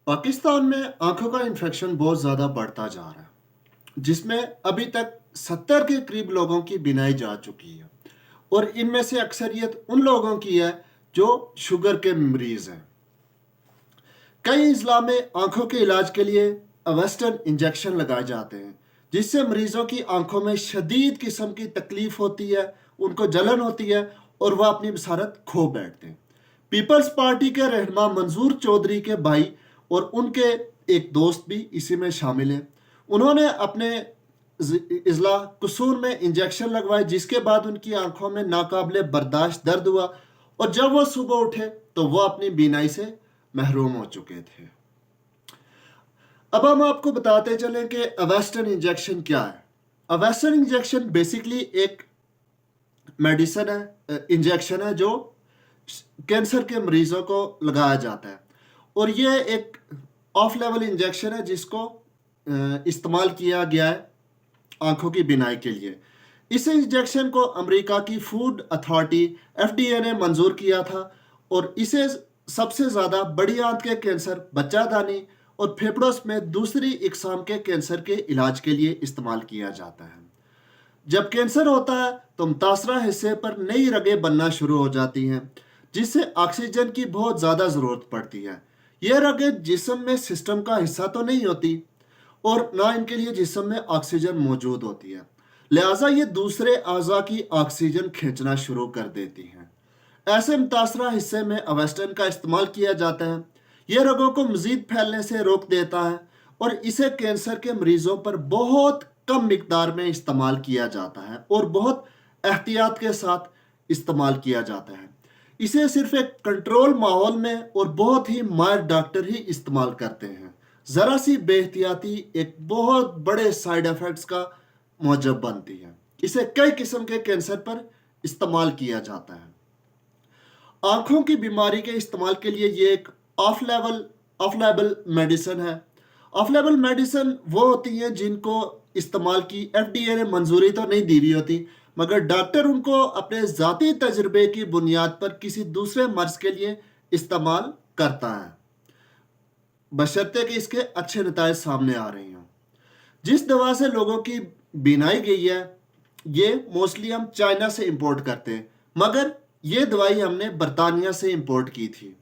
पाकिस्तान में आंखों का इन्फेक्शन बहुत ज़्यादा बढ़ता जा रहा है, जिसमें अभी तक 70 के करीब लोगों की बीनाई जा चुकी है और इनमें से अक्सरियत उन लोगों की है जो शुगर के मरीज़ हैं। कई अजला में आंखों के इलाज के लिए वेस्टर्न इंजेक्शन लगाए जाते हैं, जिससे मरीजों की आंखों में शदीद किस्म की तकलीफ होती है, उनको जलन होती है और वह अपनी बसारत खो बैठते हैं। पीपल्स पार्टी के रहनुमा मंजूर चौधरी के भाई और उनके एक दोस्त भी इसी में शामिल हैं। उन्होंने अपने इजला कसूर में इंजेक्शन लगवाए, जिसके बाद उनकी आंखों में नाकाबिले बर्दाश्त दर्द हुआ और जब वो सुबह उठे तो वो अपनी बीनाई से महरूम हो चुके थे। अब हम आपको बताते चलें कि अवेस्टन इंजेक्शन क्या है। अवेस्टन इंजेक्शन बेसिकली एक मेडिसिन है, इंजेक्शन है जो कैंसर के मरीजों को लगाया जाता है और ये एक ऑफ लेवल इंजेक्शन है जिसको इस्तेमाल किया गया है आंखों की बीनाई के लिए। इस इंजेक्शन को अमेरिका की फूड अथॉरिटी FDA ने मंजूर किया था और इसे सबसे ज़्यादा बड़ी आंत के कैंसर, बच्चादानी और फेफड़ों में दूसरी इकसाम के कैंसर के इलाज के लिए इस्तेमाल किया जाता है। जब कैंसर होता है तो मुतासरा हिस्से पर नई रगें बनना शुरू हो जाती हैं, जिससे ऑक्सीजन की बहुत ज़्यादा ज़रूरत पड़ती है। ये रगें जिस्म में सिस्टम का हिस्सा तो नहीं होती और ना इनके लिए जिस्म में ऑक्सीजन मौजूद होती है, लिहाजा ये दूसरे अज़ा की ऑक्सीजन खींचना शुरू कर देती हैं। ऐसे मुतासरा हिस्से में अवेस्टन का इस्तेमाल किया जाता है। यह रगों को मज़ीद फैलने से रोक देता है और इसे कैंसर के मरीजों पर बहुत कम मिकदार में इस्तेमाल किया जाता है और बहुत एहतियात के साथ इस्तेमाल किया जाता है। इसे सिर्फ एक कंट्रोल माहौल में और बहुत ही माहिर डॉक्टर ही इस्तेमाल करते हैं। ज़रा सी बेहतियाती एक बहुत बड़े साइड इफ़ेक्ट्स का मौजब बनती है। इसे कई किस्म के कैंसर पर इस्तेमाल किया जाता है। आंखों की बीमारी के इस्तेमाल के लिए ये एक ऑफ लेवल मेडिसिन है। ऑफ लेवल मेडिसिन वो होती हैं जिनको इस्तेमाल की FDA ने मंजूरी तो नहीं दी हुई होती, मगर डॉक्टर उनको अपने ज़ाती तजुर्बे की बुनियाद पर किसी दूसरे मर्ज के लिए इस्तेमाल करता है, बशर्ते कि इसके अच्छे नतीजे सामने आ रही हों। जिस दवा से लोगों की बीनाई गई है, ये मोस्टली हम चाइना से इंपोर्ट करते हैं, मगर ये दवाई हमने बरतानिया से इंपोर्ट की थी।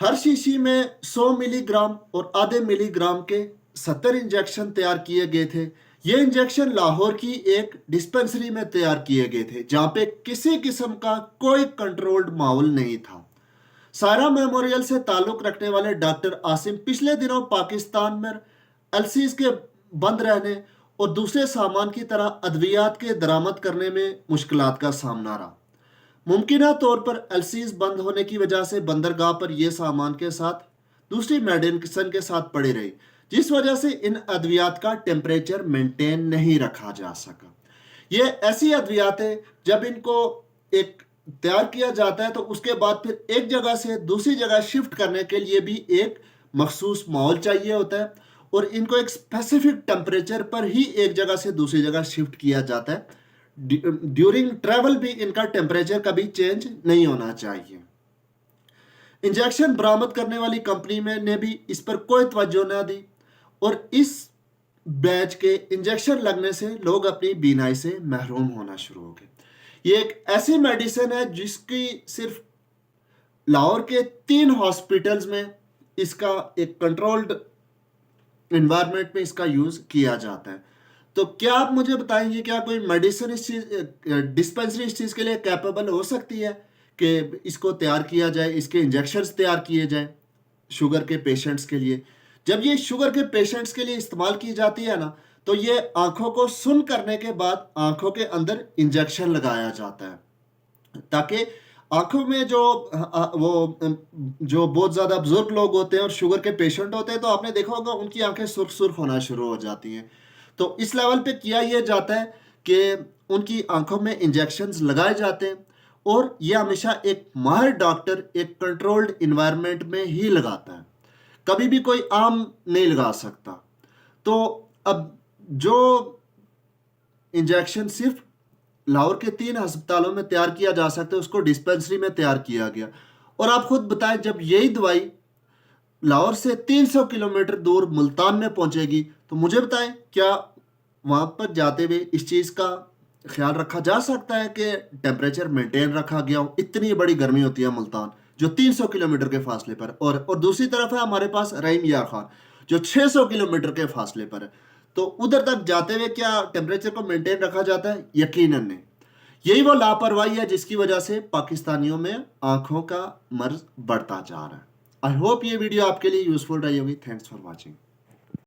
हर शीशी में 100 मिलीग्राम और आधे मिलीग्राम के 70 इंजेक्शन तैयार किए गए थे। ये इंजेक्शन लाहौर की एक डिस्पेंसरी में तैयार किए गए थे, जहाँ पे किसी किस्म का कोई कंट्रोल्ड माहौल नहीं था। सारा मेमोरियल से ताल्लुक़ रखने वाले डॉक्टर आसिम पिछले दिनों पाकिस्तान में एलसीज के बंद रहने और दूसरे सामान की तरह अद्वियात के दरामद करने में मुश्किलात का सामना रहा। मुमकिना तौर पर एलसीज बंद होने की वजह से बंदरगाह पर यह सामान के साथ दूसरी मेडिसिन के साथ पड़ी रही, जिस वजह से इन अद्वियात का टेम्परेचर मेंटेन नहीं रखा जा सका। ये ऐसी अद्वियात है जब इनको एक तैयार किया जाता है तो उसके बाद फिर एक जगह से दूसरी जगह शिफ्ट करने के लिए भी एक मखसूस माहौल चाहिए होता है और इनको एक स्पेसिफिक टेम्परेचर पर ही एक जगह से दूसरी जगह शिफ्ट किया जाता है। ड्यूरिंग ट्रैवल भी इनका टेम्परेचर कभी चेंज नहीं होना चाहिए। इंजेक्शन बरामद करने वाली कंपनी में ने भी इस पर कोई तवज्जो न दी और इस बैच के इंजेक्शन लगने से लोग अपनी बीनाई से महरूम होना शुरू हो गए। ये एक ऐसी मेडिसिन है जिसकी सिर्फ लाहौर के 3 हॉस्पिटल्स में इसका एक कंट्रोल्ड इन्वायरमेंट में इसका यूज़ किया जाता है। तो क्या आप मुझे बताएंगे, क्या कोई मेडिसिन इस चीज़ डिस्पेंसरी इस चीज़ के लिए कैपेबल हो सकती है कि इसको तैयार किया जाए, इसके इंजेक्शन्स तैयार किए जाएं शुगर के पेशेंट्स के लिए? जब ये शुगर के पेशेंट्स के लिए इस्तेमाल की जाती है ना, तो ये आंखों को सुन करने के बाद आंखों के अंदर इंजेक्शन लगाया जाता है, ताकि आंखों में जो बहुत ज़्यादा बुजुर्ग लोग होते हैं और शुगर के पेशेंट होते हैं, तो आपने देखा होगा उनकी आंखें सुर्ख सुर्ख होना शुरू हो जाती हैं। तो इस लेवल पे किया ये जाता है कि उनकी आंखों में इंजेक्शन्स लगाए जाते हैं और ये हमेशा एक माहिर डॉक्टर एक कंट्रोल्ड इन्वायरमेंट में ही लगाता है, कभी भी कोई आम नहीं लगा सकता। तो अब जो इंजेक्शन सिर्फ लाहौर के 3 अस्पतालों में तैयार किया जा सकता है, उसको डिस्पेंसरी में तैयार किया गया। और आप खुद बताएं, जब यही दवाई लाहौर से 300 किलोमीटर दूर मुल्तान में पहुंचेगी, तो मुझे बताएं क्या वहां पर जाते हुए इस चीज़ का ख्याल रखा जा सकता है कि टेम्परेचर मेंटेन रखा गया हो? इतनी बड़ी गर्मी होती है मुल्तान जो 300 किलोमीटर के फासले पर, और दूसरी तरफ है हमारे पास रहीम यार खान जो 600 किलोमीटर के फासले पर है। तो उधर तक जाते हुए क्या टेम्परेचर को मेंटेन रखा जाता है? यकीनन नहीं। यही वो लापरवाही है जिसकी वजह से पाकिस्तानियों में आंखों का मर्ज बढ़ता जा रहा है। आई होप ये वीडियो आपके लिए यूजफुल रही होगी। Thanks for watching.